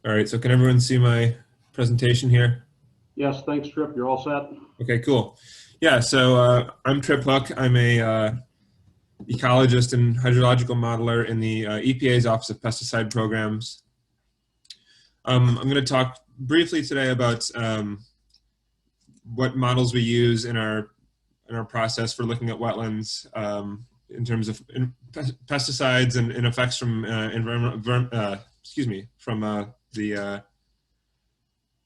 All right, so can everyone see my presentation here? Yes, thanks, Trip. You're all set? Okay, cool. Yeah, so I'm Trip Hook. I'm a ecologist and hydrological modeler in the EPA's Office of Pesticide Programs. I'm going to talk briefly today about what models we use in our process for looking at wetlands in terms of pesticides and effects from the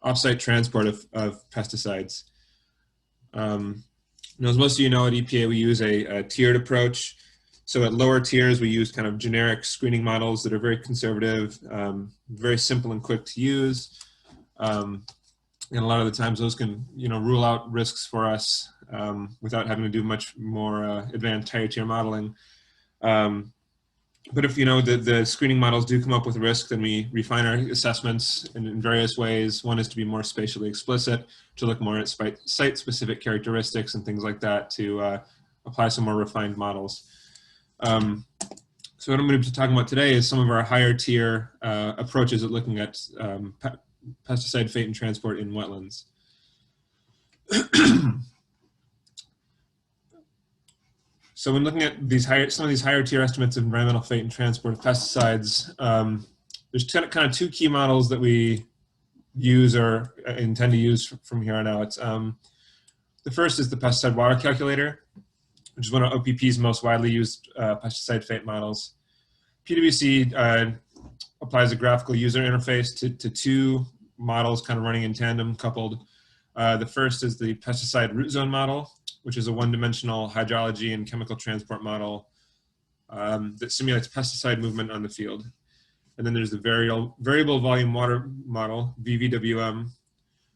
offsite transport of pesticides. As most of you know, at EPA we use a tiered approach. So at lower tiers we use kind of generic screening models that are very conservative, very simple and quick to use. And a lot of the times those can rule out risks for us without having to do much more advanced higher tier modeling. But if the screening models do come up with risk, then we refine our assessments in various ways. One is to be more spatially explicit, to look more at site-specific characteristics and things like that, to apply some more refined models. So what I'm going to be talking about today is some of our higher tier approaches at looking at pesticide fate and transport in wetlands. So when looking at some of these higher tier estimates of environmental fate and transport of pesticides, there's kind of two key models that we use or intend to use from here on out. The first is the pesticide water calculator, which is one of OPP's most widely used pesticide fate models. PwC applies a graphical user interface to two models kind of running in tandem, coupled. The first is the pesticide root zone model, which is a one-dimensional hydrology and chemical transport model that simulates pesticide movement on the field. And then there's the variable volume water model, VVWM,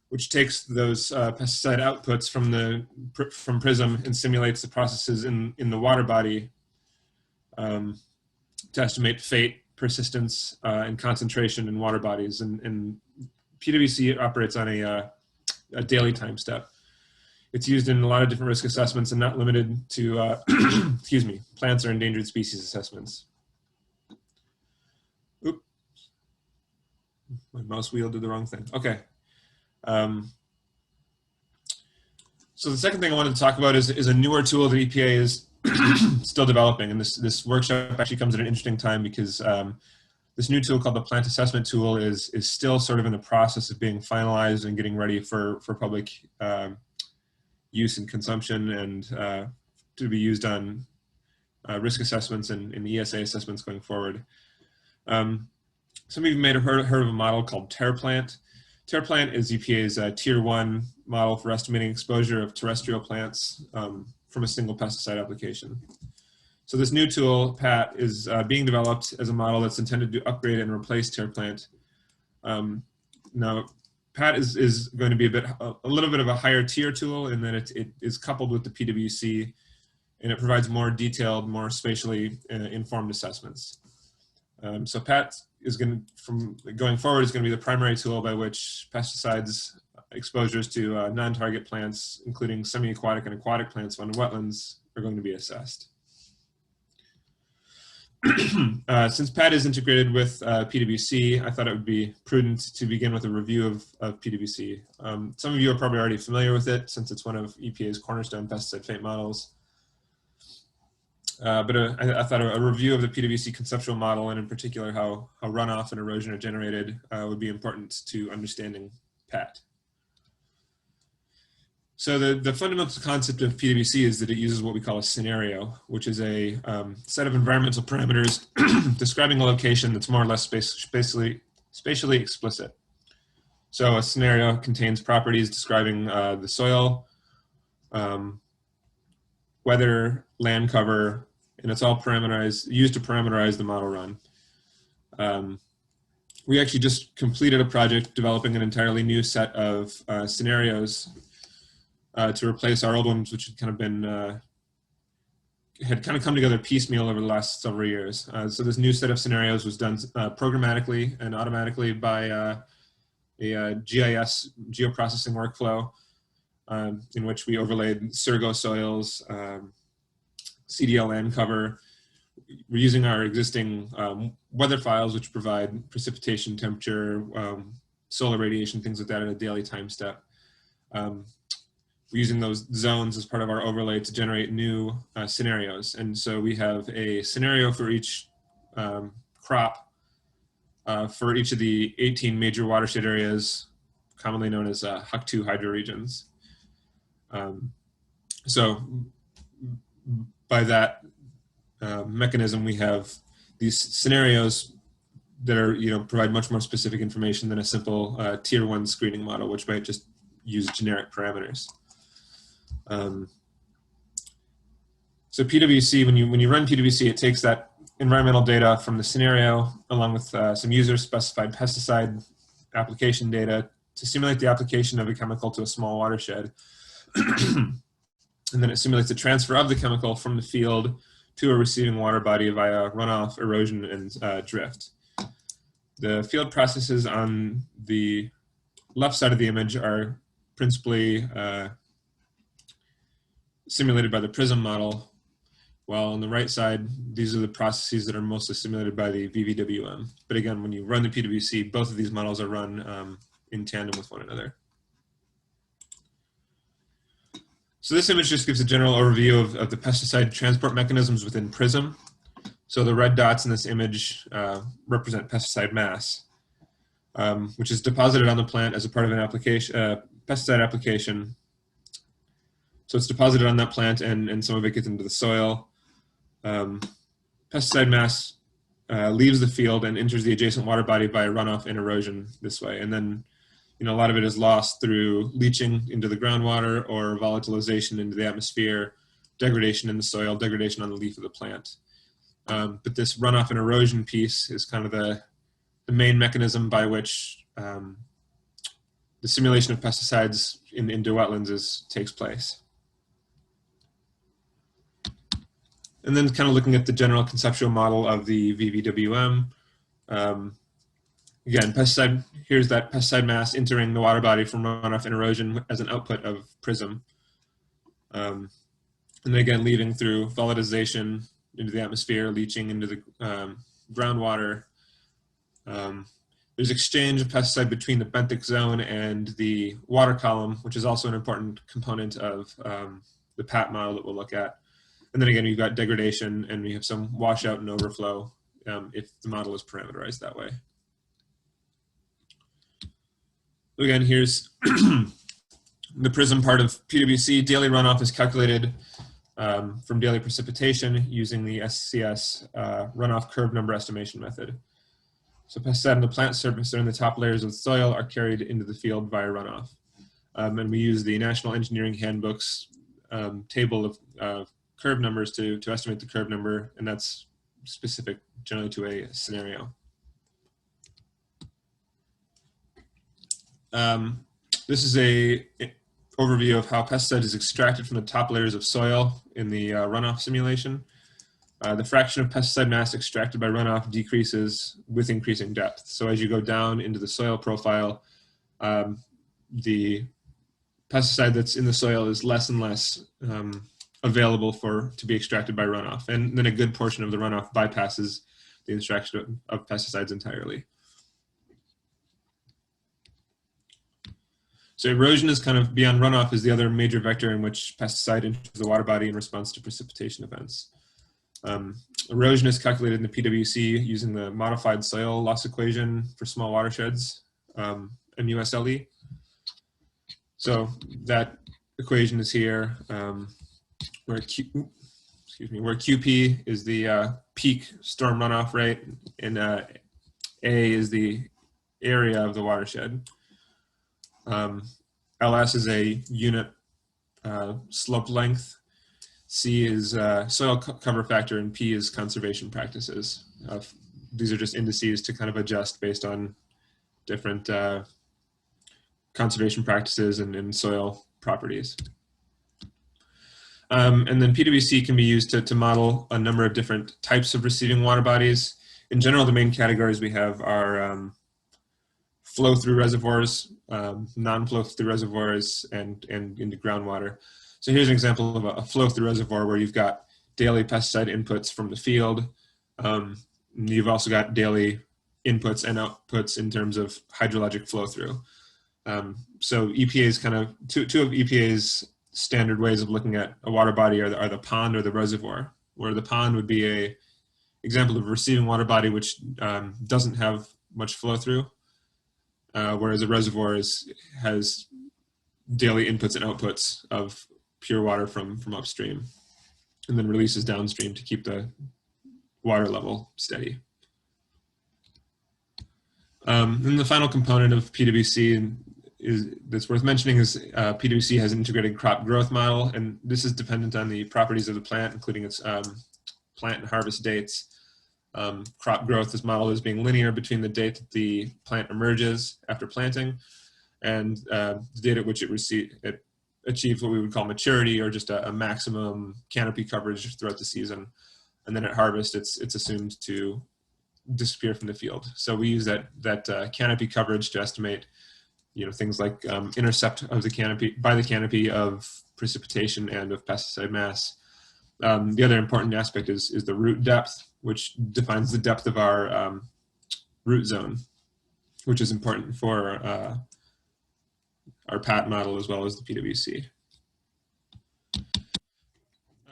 which takes those pesticide outputs from PRISM and simulates the processes in the water body to estimate fate, persistence, and concentration in water bodies. And PwC operates on a daily time step. It's used in a lot of different risk assessments and not limited to, excuse me, plants or endangered species assessments. Oop, my mouse wheel did the wrong thing. Okay. So the second thing I wanted to talk about is a newer tool that EPA is still developing. And this workshop actually comes at an interesting time because this new tool called the Plant Assessment Tool is still sort of in the process of being finalized and getting ready for public use and consumption, and to be used on risk assessments and ESA assessments going forward. Some of you may have heard of a model called TerraPlant. TerraPlant is EPA's Tier 1 model for estimating exposure of terrestrial plants from a single pesticide application. So this new tool, PAT, is being developed as a model that's intended to upgrade and replace TerraPlant. Now, PAT is going to be a little bit of a higher tier tool in that it is coupled with the PwC, and it provides more detailed, more spatially informed assessments. So PAT is going forward is going to be the primary tool by which pesticides exposures to non-target plants, including semi-aquatic and aquatic plants found in wetlands, are going to be assessed. Since PAT is integrated with PwC, I thought it would be prudent to begin with a review of PwC. Some of you are probably already familiar with it since it's one of EPA's cornerstone pesticide fate models. But I thought a review of the PwC conceptual model, and in particular how runoff and erosion are generated, would be important to understanding PAT. So the fundamental concept of PwC is that it uses what we call a scenario, which is a set of environmental parameters describing a location that's more or less spatially explicit. So a scenario contains properties describing the soil, weather, land cover, and it's all used to parameterize the model run. We actually just completed a project developing an entirely new set of scenarios to replace our old ones, which had kind of come together piecemeal over the last several years. So this new set of scenarios was done programmatically and automatically by a GIS geoprocessing workflow in which we overlaid Surgo soils, CDL land cover, we're using our existing weather files, which provide precipitation, temperature, solar radiation, things like that at a daily time step. We're using those zones as part of our overlay to generate new scenarios. And so we have a scenario for each crop for each of the 18 major watershed areas, commonly known as HUC2 hydroregions. So by that mechanism, we have these scenarios that are, provide much more specific information than a simple tier 1 screening model, which might just use generic parameters. So PwC, when you run PwC, it takes that environmental data from the scenario along with some user-specified pesticide application data to simulate the application of a chemical to a small watershed. And then it simulates the transfer of the chemical from the field to a receiving water body via runoff, erosion, and drift. The field processes on the left side of the image are principally simulated by the PRISM model, while on the right side, these are the processes that are mostly simulated by the VVWM. But again, when you run the PwC, both of these models are run in tandem with one another. So this image just gives a general overview of the pesticide transport mechanisms within PRISM. So the red dots in this image represent pesticide mass, which is deposited on the plant as a part of an application, pesticide application. So it's deposited on that plant and some of it gets into the soil. Pesticide mass leaves the field and enters the adjacent water body by runoff and erosion this way. And then, a lot of it is lost through leaching into the groundwater or volatilization into the atmosphere, degradation in the soil, degradation on the leaf of the plant. But this runoff and erosion piece is kind of the main mechanism by which the simulation of pesticides into wetlands takes place. And then kind of looking at the general conceptual model of the VVWM. Again, here's that pesticide mass entering the water body from runoff and erosion as an output of PRISM. And then again, leaving through volatilization into the atmosphere, leaching into the groundwater. There's exchange of pesticide between the benthic zone and the water column, which is also an important component of the PAT model that we'll look at. And then again, we've got degradation and we have some washout and overflow if the model is parameterized that way. So again, here's the PRISM part of PwC. Daily runoff is calculated from daily precipitation using the SCS runoff curve number estimation method. So pesticide on the plant surface or in the top layers of the soil are carried into the field via runoff. And we use the National Engineering Handbook's table of curve numbers to estimate the curve number, and that's specific generally to a scenario. This is a overview of how pesticide is extracted from the top layers of soil in the runoff simulation. The fraction of pesticide mass extracted by runoff decreases with increasing depth. So as you go down into the soil profile, the pesticide that's in the soil is less and less available to be extracted by runoff. And then a good portion of the runoff bypasses the extraction of pesticides entirely. So erosion is kind of beyond runoff is the other major vector in which pesticide enters the water body in response to precipitation events. Erosion is calculated in the PwC using the modified soil loss equation for small watersheds, MUSLE. So that equation is here, where QP is the peak storm runoff rate, and A is the area of the watershed. LS is a unit slope length, C is soil cover factor, and P is conservation practices. These are just indices to kind of adjust based on different conservation practices and soil properties. And then PwC can be used to model a number of different types of receiving water bodies. In general, the main categories we have are flow-through reservoirs, non-flow-through reservoirs, and into groundwater. So here's an example of a flow-through reservoir where you've got daily pesticide inputs from the field. You've also got daily inputs and outputs in terms of hydrologic flow through. So EPA's kind of, two of EPA's standard ways of looking at a water body are the pond or the reservoir, where the pond would be a example of a receiving water body which doesn't have much flow through, whereas a reservoir has daily inputs and outputs of pure water from upstream, and then releases downstream to keep the water level steady. And the final component of PwC that's worth mentioning is PwC has an integrated crop growth model, and this is dependent on the properties of the plant, including its plant and harvest dates. Crop growth is modeled as being linear between the date that the plant emerges after planting and the date at which it achieves what we would call maturity, or just a maximum canopy coverage throughout the season. And then at harvest, it's assumed to disappear from the field. So we use that canopy coverage to estimate, things like intercept of the canopy by the canopy of precipitation and of pesticide mass. The other important aspect is the root depth, which defines the depth of our root zone, which is important for our PAT model as well as the PwC.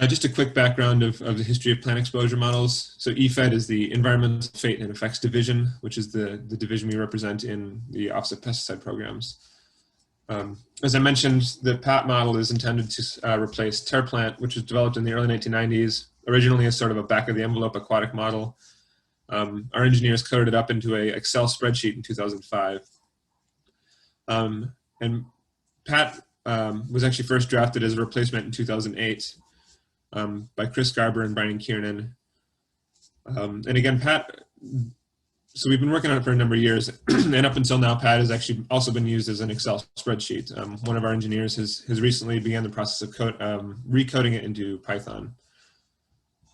Just a quick background of the history of plant exposure models. So EFED is the Environmental Fate and Effects Division, which is the division we represent in the Office of Pesticide Programs. As I mentioned, the PAT model is intended to replace TerraPlant, which was developed in the early 1990s, originally as sort of a back-of-the-envelope aquatic model. Our engineers coded it up into an Excel spreadsheet in 2005. And PAT was actually first drafted as a replacement in 2008. By Chris Garber and Brian Kiernan. And again, PAT, so we've been working on it for a number of years, and up until now, PAT has actually also been used as an Excel spreadsheet. One of our engineers has recently began the process of recoding it into Python.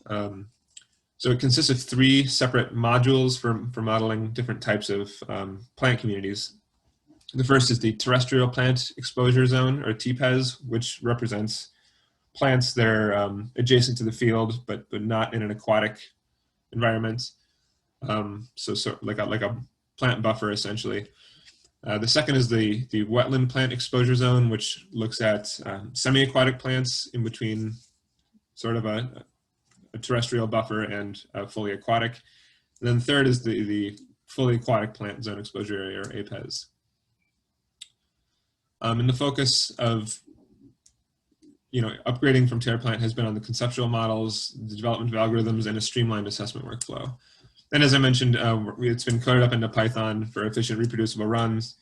So it consists of 3 separate modules for modeling different types of plant communities. The first is the terrestrial plant exposure zone, or TPEZ, which represents plants that are adjacent to the field, but not in an aquatic environment. So like a plant buffer, essentially. The second is the wetland plant exposure zone, which looks at semi-aquatic plants in between sort of a terrestrial buffer and fully aquatic. And then the third is the fully aquatic plant zone exposure area, or APEZ. And the focus of upgrading from TerraPlant has been on the conceptual models, the development of algorithms, and a streamlined assessment workflow. And as I mentioned, it's been coded up into Python for efficient reproducible runs.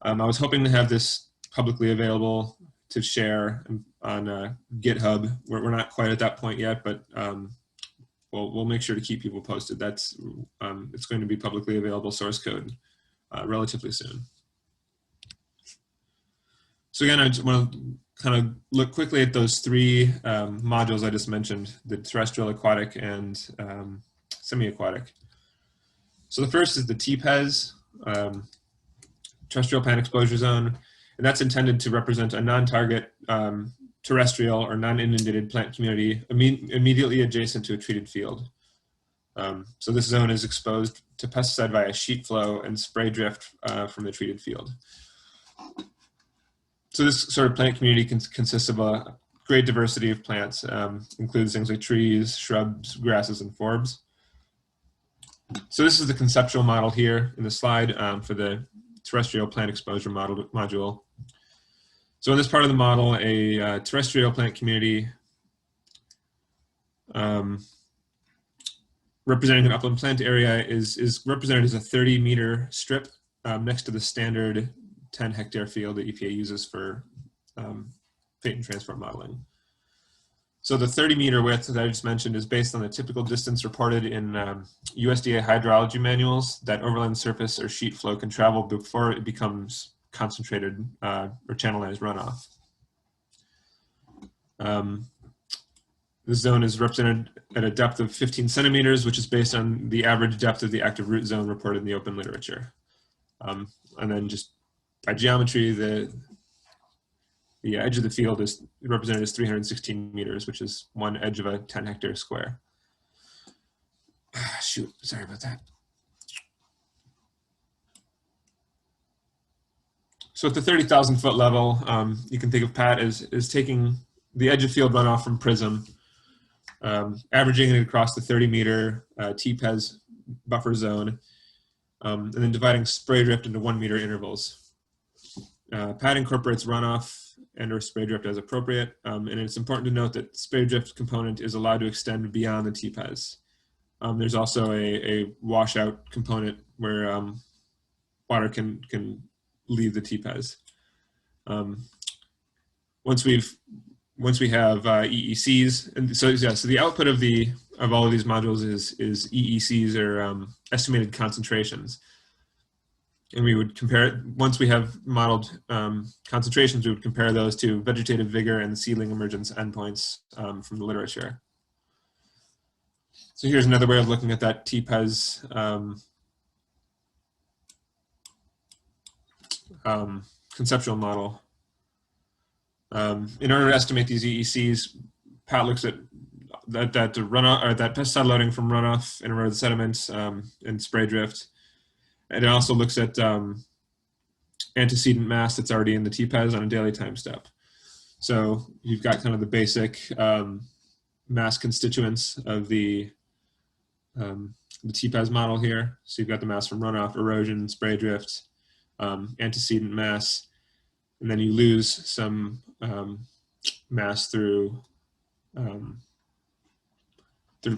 I was hoping to have this publicly available to share on GitHub. We're not quite at that point yet, but we'll make sure to keep people posted. It's going to be publicly available source code relatively soon. So again, I just want to kind of look quickly at those 3 modules I just mentioned, the terrestrial, aquatic, and semi-aquatic. So the first is the TPEZ, terrestrial plant exposure zone, and that's intended to represent a non-target terrestrial or non-inundated plant community immediately adjacent to a treated field. So this zone is exposed to pesticide via sheet flow and spray drift from the treated field. So this sort of plant community consists of a great diversity of plants, includes things like trees, shrubs, grasses, and forbs. So this is the conceptual model here in the slide for the terrestrial plant exposure module. So in this part of the model, a terrestrial plant community representing an upland plant area is represented as a 30-meter strip next to the standard 10-hectare field that EPA uses for fate and transport modeling. So the 30-meter width that I just mentioned is based on the typical distance reported in USDA hydrology manuals that overland surface or sheet flow can travel before it becomes concentrated or channelized runoff. This zone is represented at a depth of 15 centimeters, which is based on the average depth of the active root zone reported in the open literature. And then just by geometry, the the edge of the field is represented as 316 meters, which is one edge of a 10 hectare square. Shoot, sorry about that. So at the 30,000 foot level, you can think of Pat as taking the edge of field runoff from Prism, averaging it across the 30-meter TPES buffer zone, and then dividing spray drift into 1 meter intervals. Pat incorporates runoff and or spray drift as appropriate, and it's important to note that spray drift component is allowed to extend beyond the TPES. There's also a washout component where water can leave the TPES. Once we have EECs, and so yeah, so the output of all of these modules is EECs, or estimated concentrations, and we would compare it once we have modeled concentrations. We would compare those to vegetative vigor and seedling emergence endpoints from the literature. So here's another way of looking at that TPES conceptual model. In order to estimate these EECs, Pat looks at that runoff, or that pesticide loading from runoff and eroded sediments and spray drift, and it also looks at antecedent mass that's already in the TPES on a daily time step. So you've got kind of the basic mass constituents of the TPES model here. So you've got the mass from runoff, erosion, spray drift, antecedent mass, and then you lose some mass through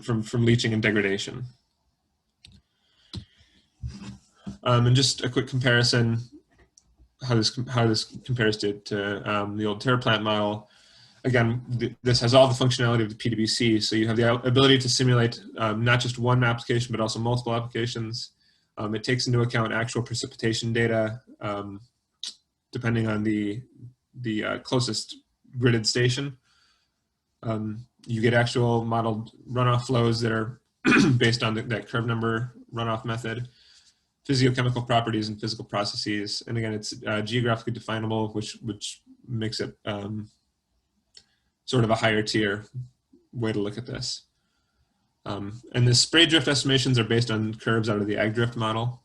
from leaching and degradation. And just a quick comparison, how this compares to the old TerraPlant model. Again, this has all the functionality of the PWC, so you have the ability to simulate not just one application, but also multiple applications. It takes into account actual precipitation data, depending on the closest gridded station. You get actual modeled runoff flows that are based on that curve number runoff method, physiochemical properties and physical processes. And again, it's geographically definable, which makes it sort of a higher tier way to look at this. And the spray drift estimations are based on curves out of the ag drift model.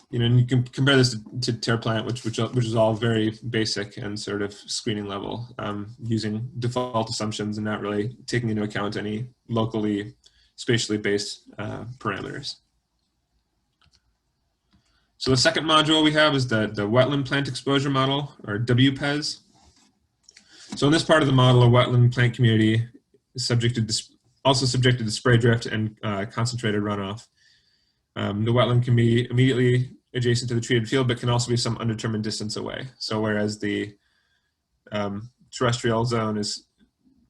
You know, and you can compare this to TerraPlant, which is all very basic and sort of screening level, using default assumptions and not really taking into account any locally, spatially based parameters. So the second module we have is the wetland plant exposure model, or WPES. So in this part of the model, a wetland plant community is also subjected to spray drift and concentrated runoff. The wetland can be immediately adjacent to the treated field, but can also be some undetermined distance away. So whereas the terrestrial zone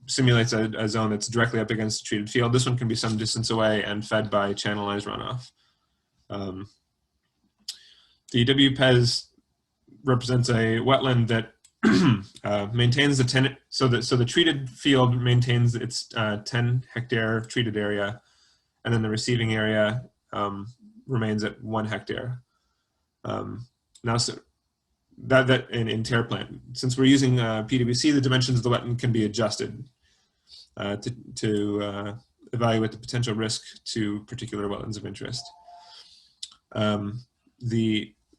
simulates a zone that's directly up against the treated field, this one can be some distance away and fed by channelized runoff. The WPES represents a wetland that maintains so the treated field maintains its 10 hectare treated area, and then the receiving area remains at 1 hectare. Now, so that in TerraPlant, since we're using PWC, the dimensions of the wetland can be adjusted to evaluate the potential risk to particular wetlands of interest.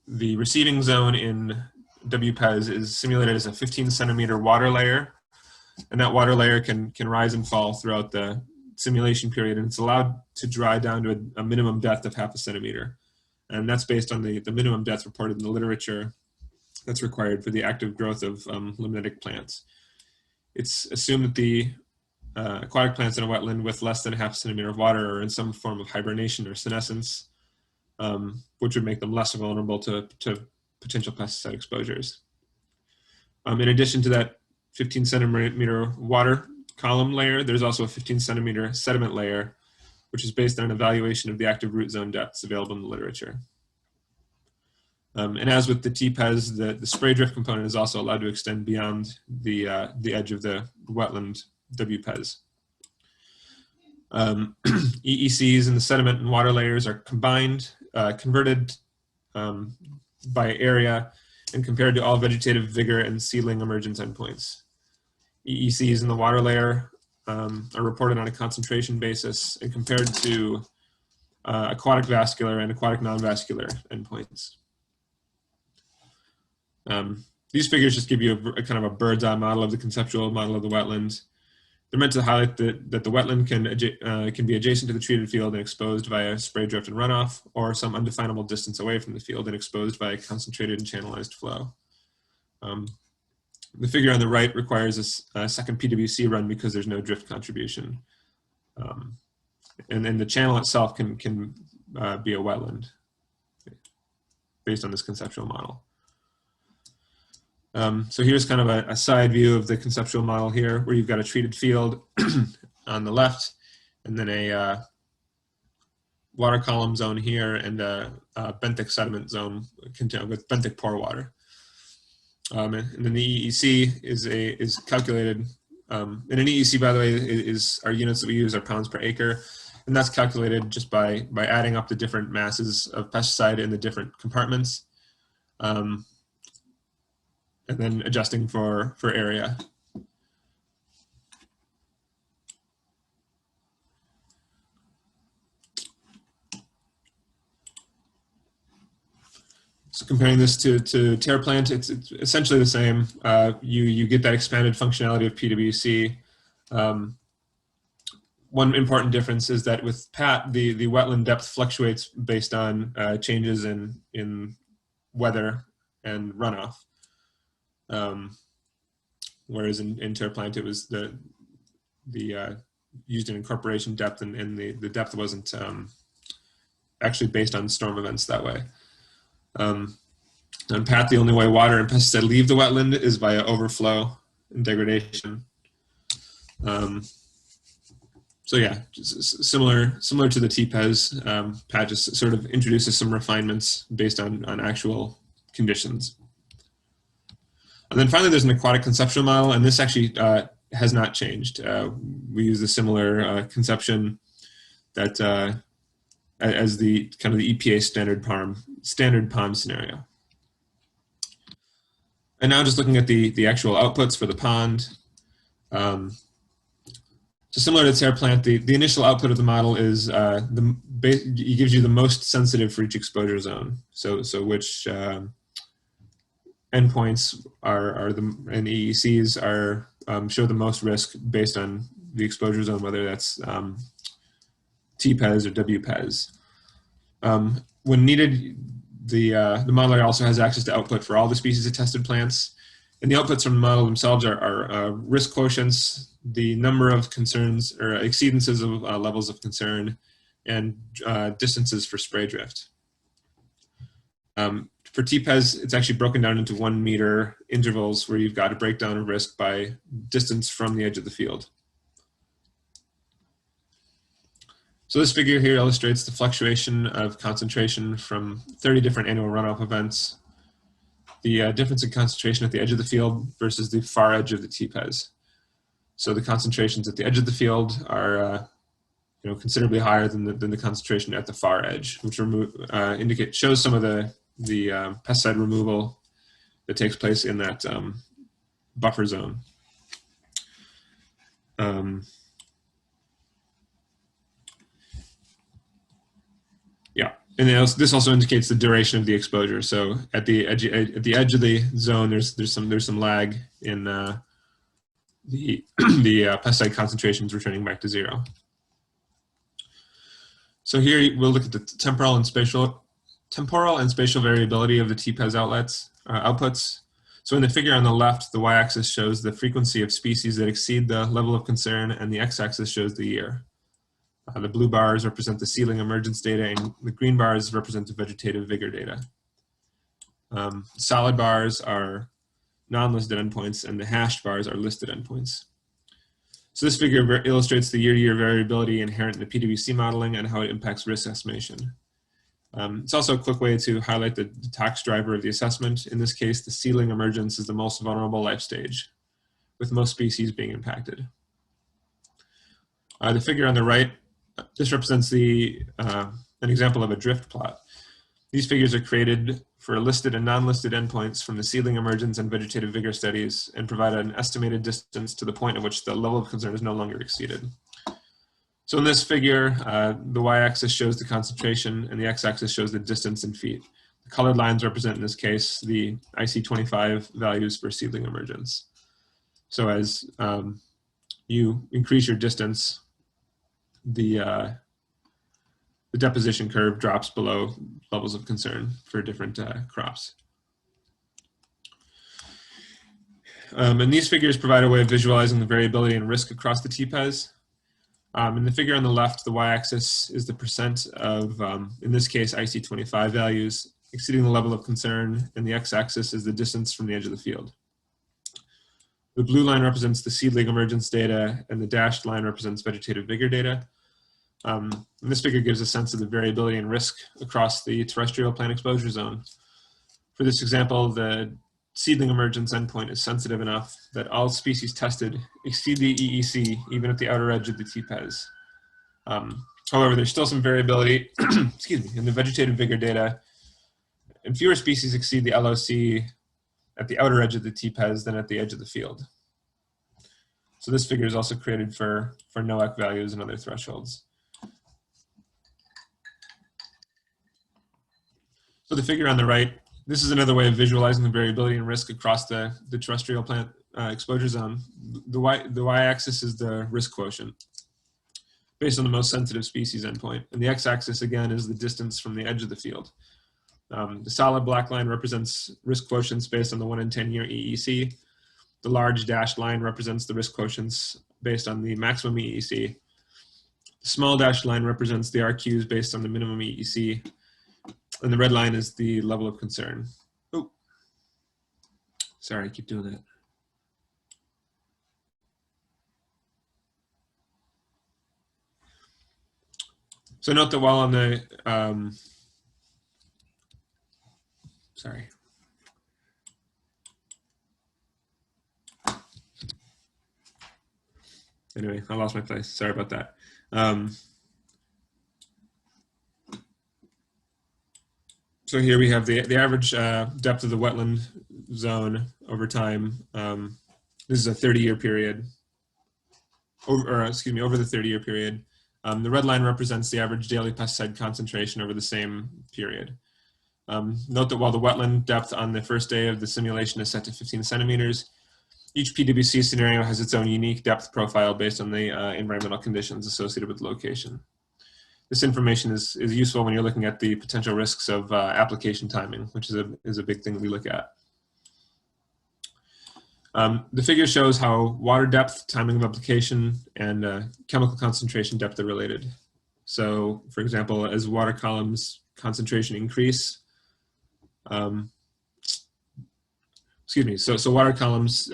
The receiving zone in WPES is simulated as a 15 centimeter water layer, and that water layer can rise and fall throughout the simulation period, and it's allowed to dry down to a minimum depth of 0.5 centimeter. And that's based on the minimum depth reported in the literature that's required for the active growth of limnetic plants. It's assumed that the aquatic plants in a wetland with less than 0.5 centimeter of water are in some form of hibernation or senescence, which would make them less vulnerable to potential pesticide exposures. In addition to that 15 centimeter water column layer, there's also a 15 centimeter sediment layer, which is based on an evaluation of the active root zone depths available in the literature. And as with the TPES, the spray drift component is also allowed to extend beyond the edge of the wetland WPES. EECs in the sediment and water layers are combined, converted by area, and compared to all vegetative vigor and seedling emergence endpoints. EECs in the water layer are reported on a concentration basis and compared to aquatic vascular and aquatic non-vascular endpoints. These figures just give you a kind of a bird's eye model of the conceptual model of the wetland. They're meant to highlight that the wetland can be adjacent to the treated field and exposed via spray drift and runoff, or some undefinable distance away from the field and exposed by a concentrated and channelized flow. The figure on the right requires a second PWC run because there's no drift contribution. And then the channel itself can be a wetland based on this conceptual model. So here's kind of a side view of the conceptual model here, where you've got a treated field on the left, and then a water column zone here, and a benthic sediment zone with benthic pore water. And then the EEC is calculated. And an EEC, by the way, our units that we use are pounds per acre, and that's calculated just by adding up the different masses of pesticide in the different compartments. And then adjusting for area. So comparing this to tear plant, it's essentially the same. You get that expanded functionality of PWC. One important difference is that with PAT, the wetland depth fluctuates based on changes in weather and runoff. Whereas in tear plant, it was used in incorporation depth, and the depth wasn't actually based on storm events that way. On PAT, the only way water and pesticide leave the wetland is via overflow and degradation. So yeah, similar to the TPES, PAT just sort of introduces some refinements based on actual conditions. And then finally, there's an aquatic conceptual model, and this actually has not changed. We use a similar conception that as the kind of the EPA standard pond scenario. And now just looking at the actual outputs for the pond. So similar to tear plant, the initial output of the model is it gives you the most sensitive for each exposure zone. So which endpoints and EECs show the most risk based on the exposure zone, whether that's TPES or WPES. When needed, the modeler also has access to output for all the species of tested plants, and the outputs from the model themselves are risk quotients, the number of concerns or exceedances of levels of concern, and distances for spray drift. For TPES, it's actually broken down into 1 meter intervals where you've got a breakdown of risk by distance from the edge of the field. So this figure here illustrates the fluctuation of concentration from 30 different annual runoff events, the difference in concentration at the edge of the field versus the far edge of the TPES. So the concentrations at the edge of the field are considerably higher than the concentration at the far edge, which shows some of the pesticide removal that takes place in that buffer zone. Yeah, and this also indicates the duration of the exposure. So at the edge of the zone, there's some lag in the pesticide concentrations returning back to zero. So here we'll look at the temporal and spatial variability of the TPES outputs. So in the figure on the left, the y-axis shows the frequency of species that exceed the level of concern, and the x-axis shows the year. The blue bars represent the seedling emergence data, and the green bars represent the vegetative vigor data. Solid bars are non-listed endpoints, and the hashed bars are listed endpoints. So this figure illustrates the year-to-year variability inherent in the PWC modeling and how it impacts risk estimation. It's also a quick way to highlight the tox driver of the assessment. In this case, the seedling emergence is the most vulnerable life stage, with most species being impacted. The figure on the right, this represents an example of a drift plot. These figures are created for listed and non-listed endpoints from the seedling emergence and vegetative vigor studies and provide an estimated distance to the point at which the level of concern is no longer exceeded. So in this figure, the y-axis shows the concentration and the x-axis shows the distance in feet. The colored lines represent, in this case, the IC25 values for seedling emergence. So as you increase your distance, the deposition curve drops below levels of concern for different crops. And these figures provide a way of visualizing the variability and risk across the TPEs. In the figure on the left, the y-axis is the percent of, in this case, IC25 values exceeding the level of concern, and the x-axis is the distance from the edge of the field. The blue line represents the seedling emergence data, and the dashed line represents vegetative vigor data. And this figure gives a sense of the variability and risk across the terrestrial plant exposure zone. For this example, the seedling emergence endpoint is sensitive enough that all species tested exceed the EEC even at the outer edge of the TPEs. However, there's still some variability excuse me, in the vegetative vigor data, and fewer species exceed the LOC at the outer edge of the TPEs than at the edge of the field. So this figure is also created for NOAC values and other thresholds. So the figure on the right, this is another way of visualizing the variability and risk across the terrestrial plant exposure zone. The y-axis is the risk quotient based on the most sensitive species endpoint. And the x-axis, again, is the distance from the edge of the field. The solid black line represents risk quotients based on the 1 in 10 year EEC. The large dashed line represents the risk quotients based on the maximum EEC. The small dashed line represents the RQs based on the minimum EEC. And the red line is the level of concern. Oh, sorry, I keep doing that. So note that while on the, sorry. Anyway, I lost my place. Sorry about that. So here we have the average depth of the wetland zone over time. This is a 30-year period, over the 30-year period. The red line represents the average daily pesticide concentration over the same period. Note that while the wetland depth on the first day of the simulation is set to 15 centimeters, each PWC scenario has its own unique depth profile based on the environmental conditions associated with the location. This information is useful when you're looking at the potential risks of application timing, which is a big thing that we look at. The figure shows how water depth, timing of application, and chemical concentration depth are related. So, for example, as water columns concentration increase, so water columns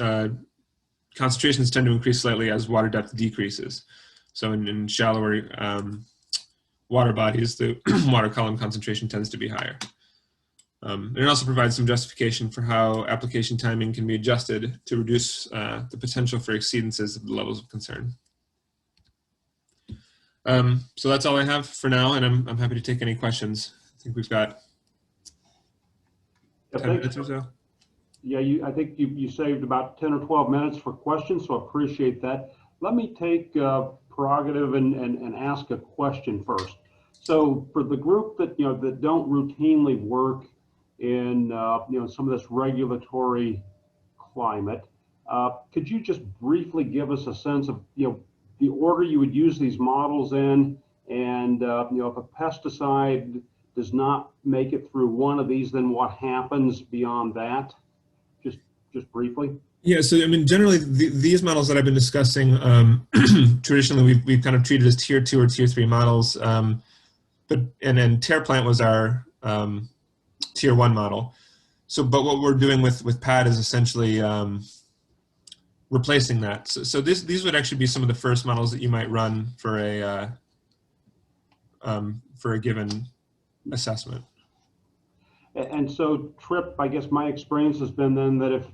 concentrations tend to increase slightly as water depth decreases. So in shallower water bodies, the water column concentration tends to be higher. And it also provides some justification for how application timing can be adjusted to reduce the potential for exceedances of the levels of concern. So that's all I have for now, and I'm happy to take any questions. I think we've got 10 minutes or so. Yeah, I think you saved about 10 or 12 minutes for questions, so I appreciate that. Let me take prerogative and ask a question first. So for the group that that don't routinely work in some of this regulatory climate, could you just briefly give us a sense of the order you would use these models in, and if a pesticide does not make it through one of these, then what happens beyond that? Just briefly. Yeah, so I mean, generally, these models that I've been discussing, traditionally we've kind of treated as tier 2 or tier 3 models, and then TerraPlant was our tier 1 model. So, but what we're doing with PAD is essentially replacing that. So these would actually be some of the first models that you might run for a given assessment. And so, Trip, I guess my experience has been then that if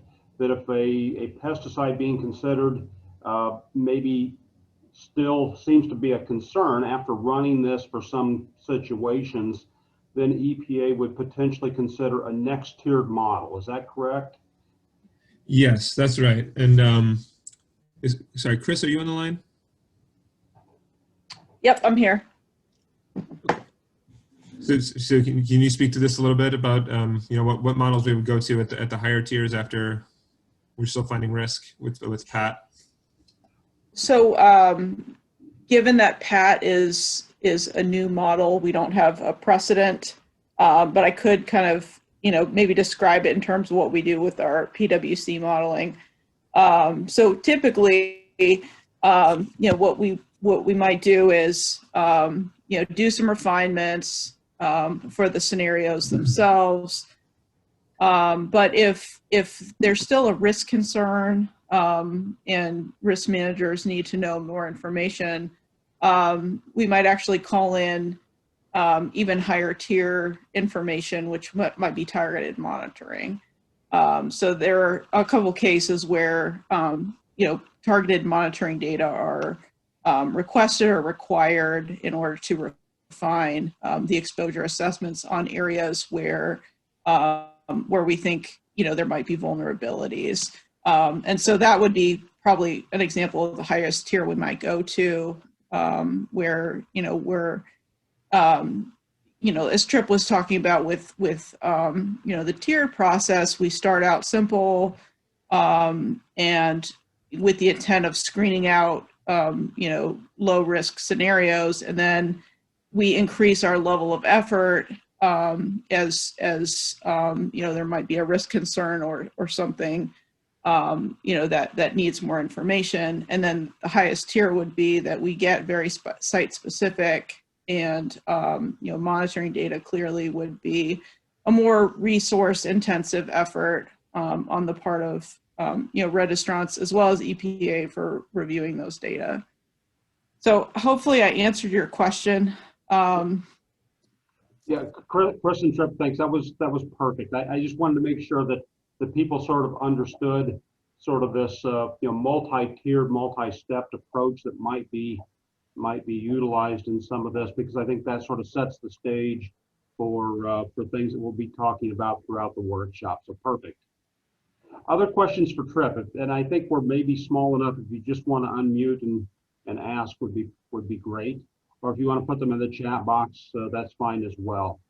a pesticide being considered maybe still seems to be a concern after running this for some situations, then EPA would potentially consider a next tiered model. Is that correct? Yes, that's right. And sorry, Chris, are you on the line? Yep, I'm here. So can you speak to this a little bit about what models we would go to at the higher tiers after we're still finding risk with PAT? So given that PAT is a new model, we don't have a precedent, but I could kind of maybe describe it in terms of what we do with our PwC modeling. So typically, what we might do is do some refinements for the scenarios themselves. But if there's still a risk concern and risk managers need to know more information, we might actually call in even higher tier information, which might be targeted monitoring. So there are a couple cases where targeted monitoring data are requested or required in order to refine the exposure assessments on areas where we think there might be vulnerabilities. And so that would be probably an example of the highest tier we might go to, where we're as Trip was talking about with the tier process, we start out simple and with the intent of screening out low risk scenarios, and then we increase our level of effort as there might be a risk concern or something that needs more information. And then the highest tier would be that we get very site specific, and monitoring data clearly would be a more resource intensive effort on the part of registrants as well as EPA for reviewing those data. So hopefully I answered your question. Yeah, Chris and Trip, thanks. That was perfect. I just wanted to make sure that the people sort of understood sort of this multi-tiered, multi-stepped approach that might be utilized in some of this, because I think that sort of sets the stage for things that we'll be talking about throughout the workshop. So perfect. Other questions for Trip, and I think we're maybe small enough if you just want to unmute and ask would be great. Or if you want to put them in the chat box, that's fine as well.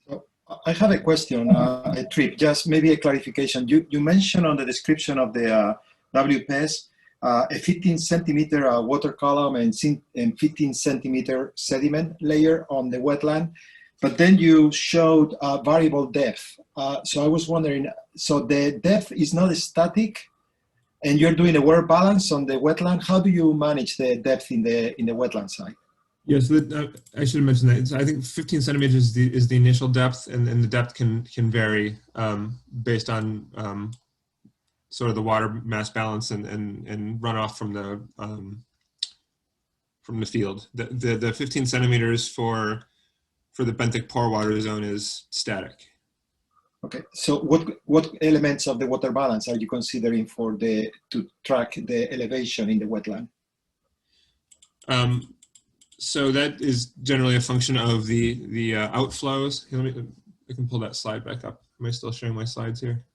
So I have a question, Trip, just maybe a clarification. You mentioned on the description of the WPS a 15 centimeter water column and 15 centimeter sediment layer on the wetland, but then you showed variable depth. So I was wondering, so the depth is not static, and you're doing a wear balance on the wetland. How do you manage the depth in the wetland side? Yes, I should have mentioned that. So I think 15 centimeters is the initial depth, and the depth can vary based on sort of the water mass balance and runoff from the field. The 15 centimeters for the benthic pore water zone is static. Okay, so what elements of the water balance are you considering to track the elevation in the wetland? So that is generally a function of the outflows. Here, I can pull that slide back up. Am I still showing my slides here?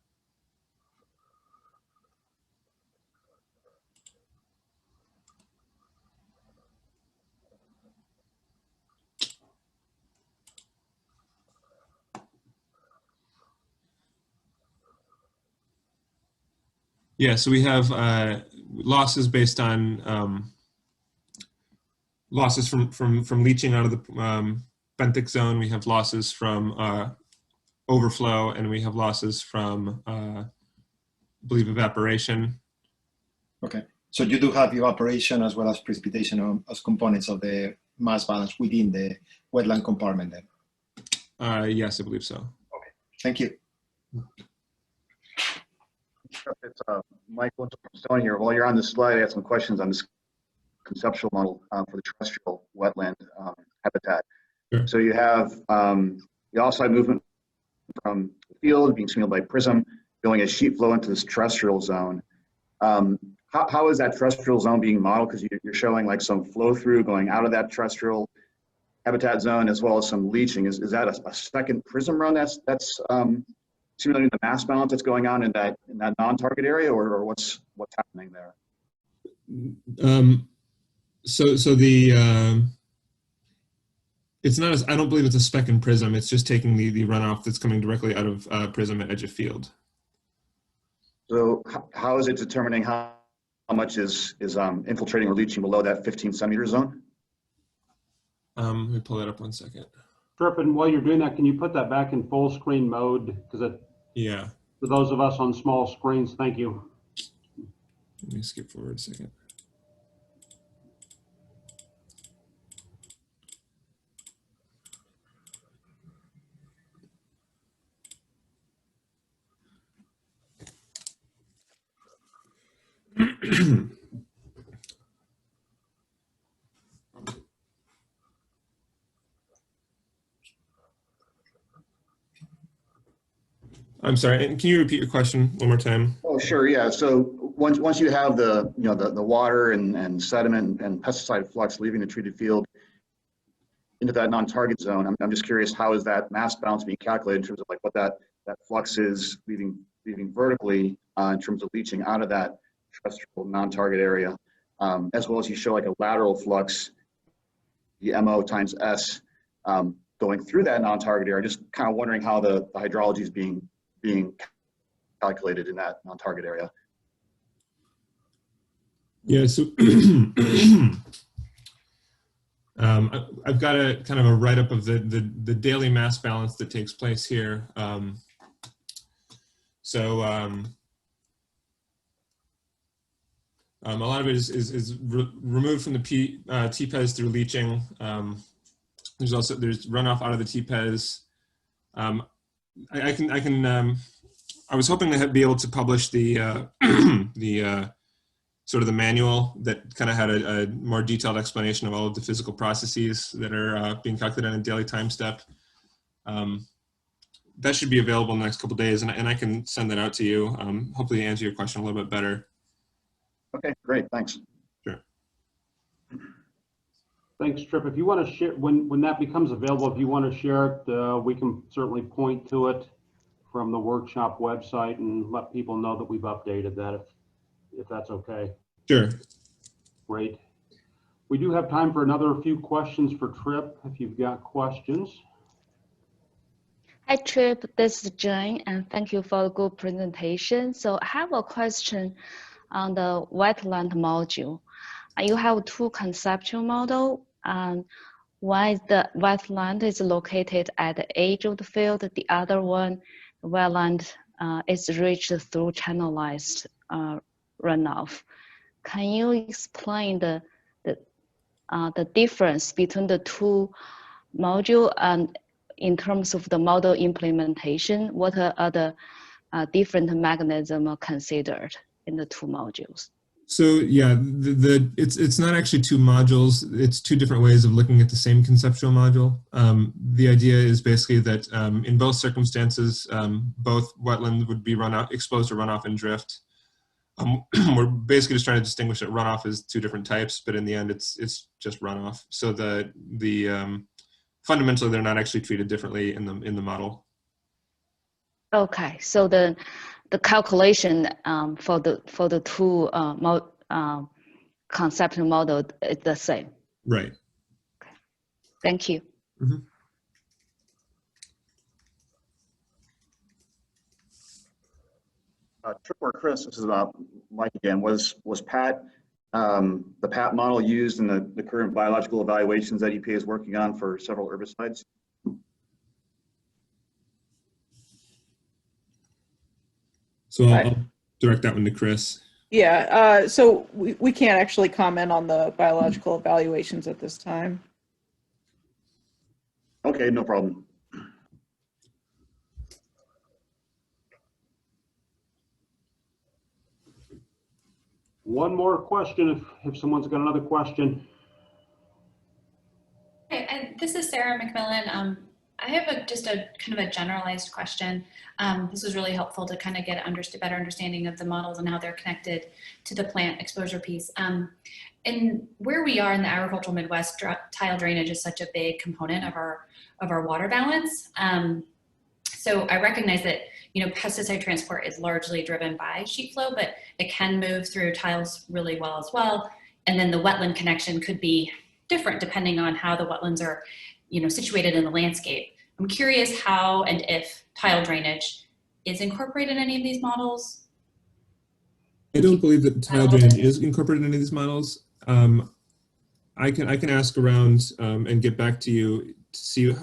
Yeah, so we have losses based on losses from leaching out of the benthic zone. We have losses from overflow, and we have losses from, I believe, evaporation. Okay, so you do have evaporation as well as precipitation as components of the mass balance within the wetland compartment then? Yes, I believe so. Okay, thank you. It's Mike from Stone here. While you're on this slide, I have some questions on this conceptual model for the terrestrial wetland habitat. Sure. So you have the offside movement from the field being simulated by PRISM, going as sheet flow into this terrestrial zone. How is that terrestrial zone being modeled? Because you're showing like some flow through going out of that terrestrial habitat zone as well as some leaching. Is that a second prism run that's simulating the mass balance that's going on in that non-target area, or what's happening there? So the it's not I don't believe it's a speck and prism. It's just taking the runoff that's coming directly out of prism at edge of field. So how is it determining how much is infiltrating or leaching below that 15 centimeter zone? Let me pull that up 1 second. Trip, and while you're doing that, can you put that back in full screen mode? Because Yeah. for those of us on small screens, thank you. Let me skip forward a second. I'm sorry, and can you repeat your question one more time? Oh, sure, yeah. So once you have the the water and sediment and pesticide flux leaving the treated field into that non-target zone, I'm just curious, how is that mass balance being calculated in terms of like what that flux is leaving vertically in terms of leaching out of that terrestrial non-target area, as well as you show like a lateral flux, the MO times S, going through that non-target area. Just kind of wondering how the hydrology is being calculated in that non-target area. Yeah, so I've got a kind of a write-up of the daily mass balance that takes place here. A lot of it is removed from the TPEs through leaching. There's runoff out of the TPEs. I was hoping to be able to publish the sort of the manual that kind of had a more detailed explanation of all of the physical processes that are being calculated on a daily time step. That should be available in the next couple of days, and I can send that out to you. Hopefully answer your question a little bit better. Okay, great, thanks. Sure. Thanks, Trip. If you want to share, when that becomes available, if you want to share it, we can certainly point to it from the workshop website and let people know that we've updated that, if that's okay. Sure. Great. We do have time for another few questions for Trip, if you've got questions. Hi, Trip. This is Jane, and thank you for a good presentation. So I have a question on the wetland module. You have two conceptual models. One is the wetland is located at the edge of the field. The other one, wetland, is reached through channelized runoff. Can you explain the difference between the two modules, and in terms of the model implementation, what are the different mechanisms considered in the two modules? So yeah, it's not actually two modules. It's two different ways of looking at the same conceptual module. The idea is basically that in both circumstances, both wetland would be exposed to runoff and drift. We're basically just trying to distinguish that runoff is two different types, but in the end, it's just runoff. So fundamentally, they're not actually treated differently in the model. Okay, so the calculation for the two conceptual model is the same. Right. Okay. Thank you. Mm-hmm. Trip or Chris, this is Mike again. Was PAT the PAT model used in the current biological evaluations that EPA is working on for several herbicides? So I'll direct that one to Chris. Yeah, so we can't actually comment on the biological evaluations at this time. Okay, no problem. One more question, if someone's got another question. Hey, and this is Sarah McMillan. I have just a kind of a generalized question. This was really helpful to kind of get a better understanding of the models and how they're connected to the plant exposure piece. And where we are in the agricultural Midwest, tile drainage is such a big component of our water balance. So I recognize that, you know, pesticide transport is largely driven by sheet flow, but it can move through tiles really well as well. And then the wetland connection could be different depending on how the wetlands are, you know, situated in the landscape. I'm curious how and if tile drainage is incorporated in any of these models. I don't believe that tile drainage is incorporated in any of these models. I can ask around and get back to you to see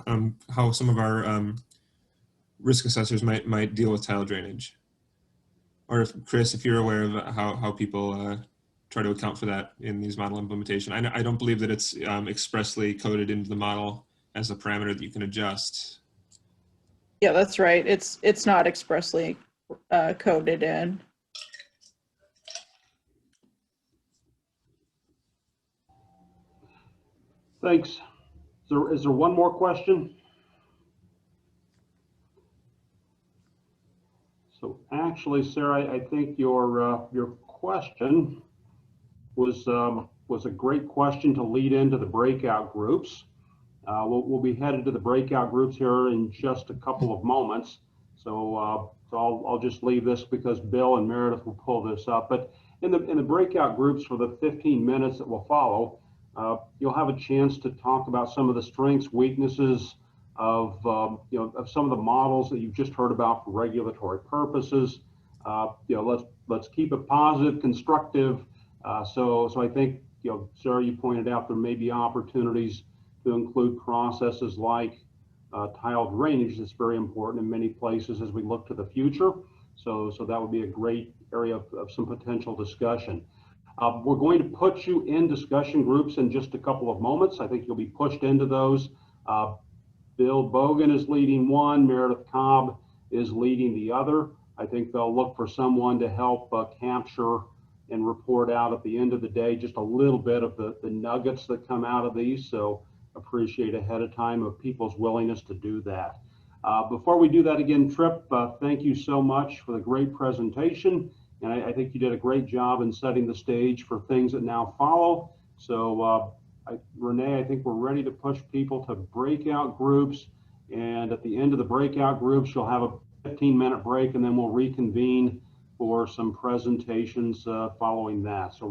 how some of our risk assessors might deal with tile drainage. Or if, Chris, if you're aware of how people try to account for that in these model implementation. I don't believe that it's expressly coded into the model as a parameter that you can adjust. Yeah, that's right. It's not expressly coded in. Thanks. Is there one more question? So actually, Sarah, I think your question was a great question to lead into the breakout groups. We'll be headed to the breakout groups here in just a couple of moments. So I'll just leave this because Bill and Meredith will pull this up. But in the breakout groups for the 15 minutes that will follow, you'll have a chance to talk about some of the strengths, weaknesses of of some of the models that you've just heard about for regulatory purposes. Let's keep it positive, constructive. So I think, Sarah, you pointed out there may be opportunities to include processes like tile drainage. That's very important in many places as we look to the future. So that would be a great area of some potential discussion. We're going to put you in discussion groups in just a couple of moments. I think you'll be pushed into those. Bill Bogan is leading one, Meredith Cobb is leading the other. I think they'll look for someone to help capture and report out at the end of the day just a little bit of the nuggets that come out of these. So appreciate ahead of time of people's willingness to do that. Before we do that again, Tripp, thank you so much for the great presentation. And I think you did a great job in setting the stage for things that now follow. So Renee, I think we're ready to push people to breakout groups. And at the end of the breakout groups, you'll have a 15-minute break, and then we'll reconvene for some presentations following that. So